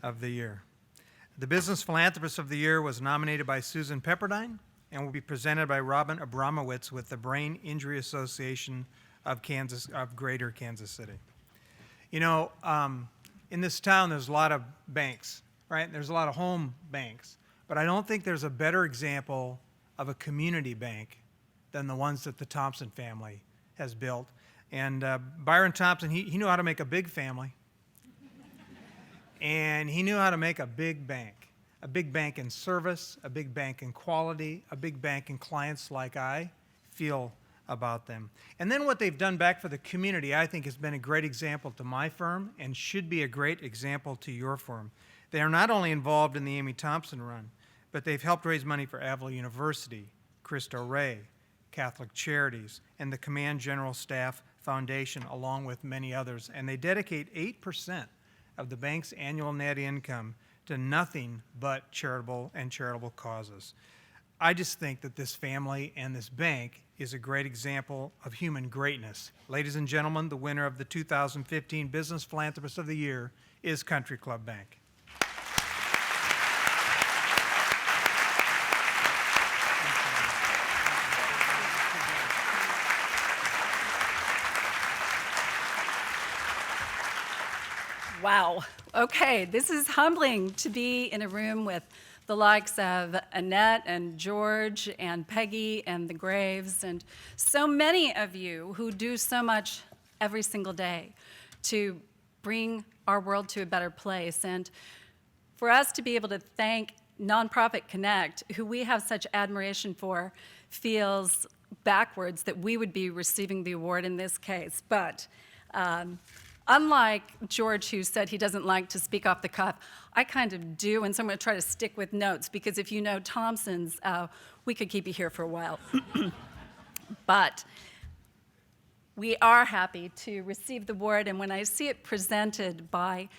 of the Year. The Business Philanthropist of the Year was nominated by Susan Pepperdine and will be presented by Robin Abramowitz with the Brain Injury Association of Greater Kansas City. You know, in this town, there's a lot of banks, right? There's a lot of home banks, but I don't think there's a better example of a community bank than the ones that the Thompson family has built. And Byron Thompson, he knew how to make a big family, and he knew how to make a big bank in service, a big bank in quality, a big bank in clients like I feel about them. And then what they've done back for the community, I think, has been a great example to my firm and should be a great example to your firm. They are not only involved in the Amy Thompson Run, but they've helped raise money for Avila University, Cristo Rey, Catholic Charities, and the Command General Staff Foundation, along with many others. And they dedicate 8% of the bank's annual net income to nothing but charitable causes. I just think that this family and this bank is a great example of human greatness. Ladies and gentlemen, the winner of the 2015 Business Philanthropist of the Year is Country Club Bank. Wow. Okay, this is humbling to be in a room with the likes of Annette and George and Peggy and the Graves and so many of you who do so much every single day to bring our world to a better place. And for us to be able to thank Nonprofit Connect, who we have such admiration for, feels backwards that we would be receiving the award in this case. But unlike George, who said he doesn't like to speak off the cuff, I kind of do, and so I'm going to try to stick with notes, because if you know Thompson's, we could keep you here for a while. But we are happy to receive the award, and when I see it presented by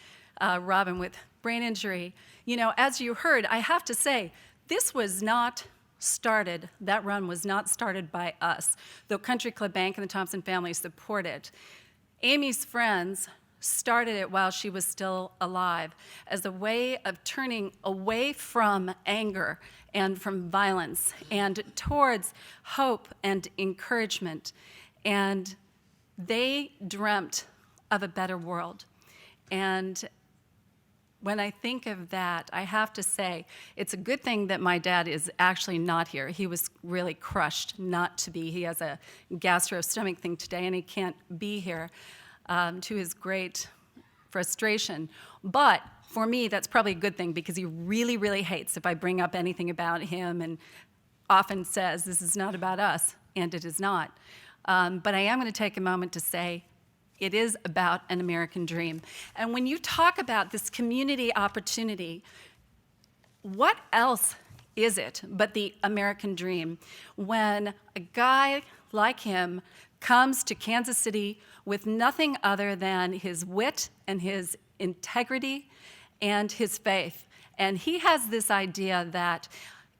Robin with brain injury, you know, as you heard, I have to say, this was not started, that run was not started by us, though Country Club Bank and the Thompson family support it. Amy's friends started it while she was still alive as a way of turning away from anger and from violence and towards hope and encouragement. And they dreamt of a better world. And when I think of that, I have to say, it's a good thing that my dad is actually not here. He was really crushed not to be. He has a gastro-stomach thing today, and he can't be here, to his great frustration. But for me, that's probably a good thing, because he really, really hates if I bring up anything about him and often says, this is not about us, and it is not. But I am going to take a moment to say, it is about an American dream. And when you talk about this community opportunity, what else is it but the American dream when a guy like him comes to Kansas City with nothing other than his wit and his integrity and his faith? And he has this idea that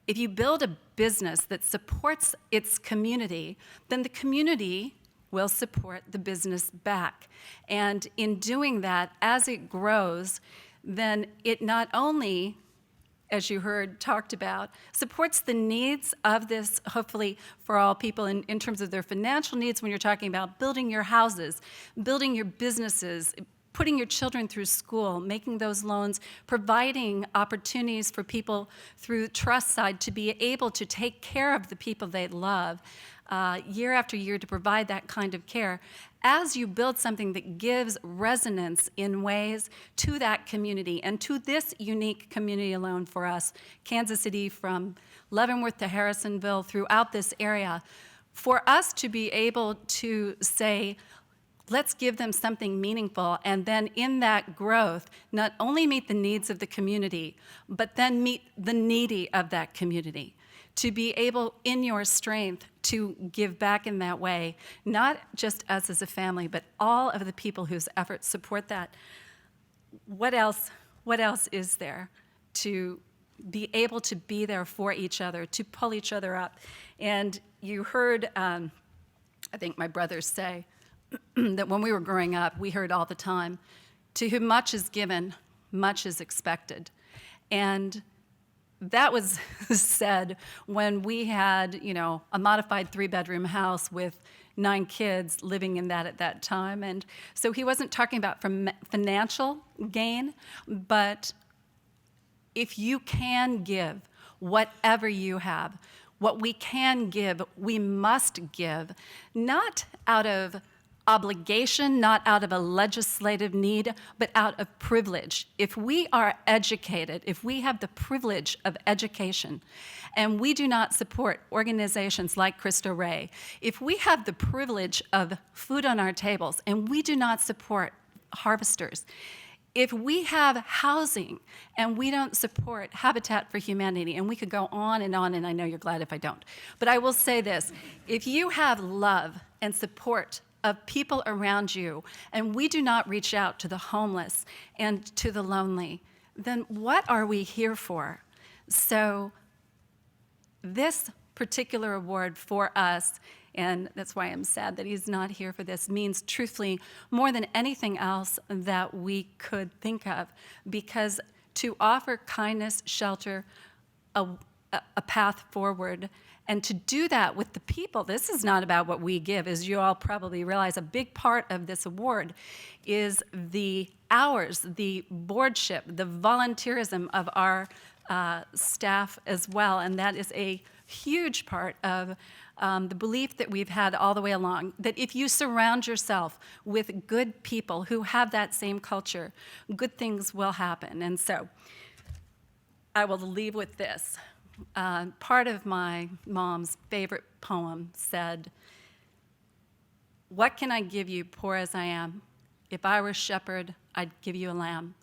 if you build a business that supports its community, then the community will support the business back. And in doing that, as it grows, then it not only, as you heard talked about, supports the needs of this, hopefully for all people in terms of their financial needs when you're talking about building your houses, building your businesses, putting your children through school, making those loans, providing opportunities for people through the trust side to be able to take care of the people they love year after year, to provide that kind of care. As you build something that gives resonance in ways to that community and to this unique community alone for us, Kansas City, from Leavenworth to Harrisonville, throughout this area, for us to be able to say, let's give them something meaningful, and then in that growth, not only meet the needs of the community, but then meet the needy of that community. To be able, in your strength, to give back in that way, not just us as a family, but all of the people whose efforts support that. What else is there to be able to be there for each other, to pull each other up? And you heard, I think my brothers say, that when we were growing up, we heard all the time, to whom much is given, much is expected. And that was said when we had, a modified 3-bedroom house with 9 kids living in that at that time. And so he wasn't talking about from financial gain, but if you can give whatever you have, what we can give, we must give, not out of obligation, not out of a legislative need, but out of privilege. If we are educated, if we have the privilege of education, and we do not support organizations like Cristo Rey, if we have the privilege of food on our tables, and we do not support harvesters, if we have housing and we don't support Habitat for Humanity, and we could go on, and I know you're glad if I don't, but I will say this, if you have love and support of people around you, and we do not reach out to the homeless and to the lonely, then what are we here for? So this particular award for us, and that's why I'm sad that he's not here for this, means truthfully more than anything else that we could think of, because to offer kindness, shelter, a path forward, and to do that with the people. This is not about what we give. As you all probably realize, a big part of this award is the hours, the boardship, the volunteerism of our staff as well, and that is a huge part of the belief that we've had all the way along, that if you surround yourself with good people who have that same culture, good things will happen. And so I will leave with this. Part of my mom's favorite poem said, "What can I give you, poor as I am? If I were a shepherd, I'd give you a lamb.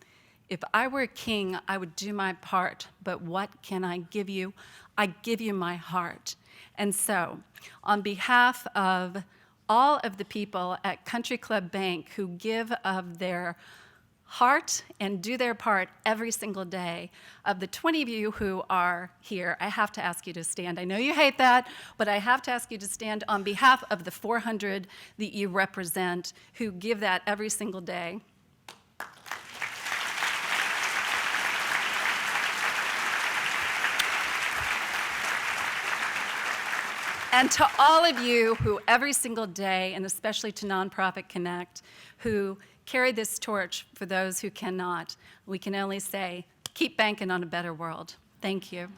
If I were a king, I would do my part. But what can I give you? I give you my heart." And so, on behalf of all of the people at Country Club Bank who give of their heart and do their part every single day, of the 20 of you who are here, I have to ask you to stand. I know you hate that, but I have to ask you to stand on behalf of the 400 that you represent who give that every single day. And to all of you who every single day, and especially to Nonprofit Connect, who carry this torch for those who cannot, we can only say, keep banking on a better world. Thank you.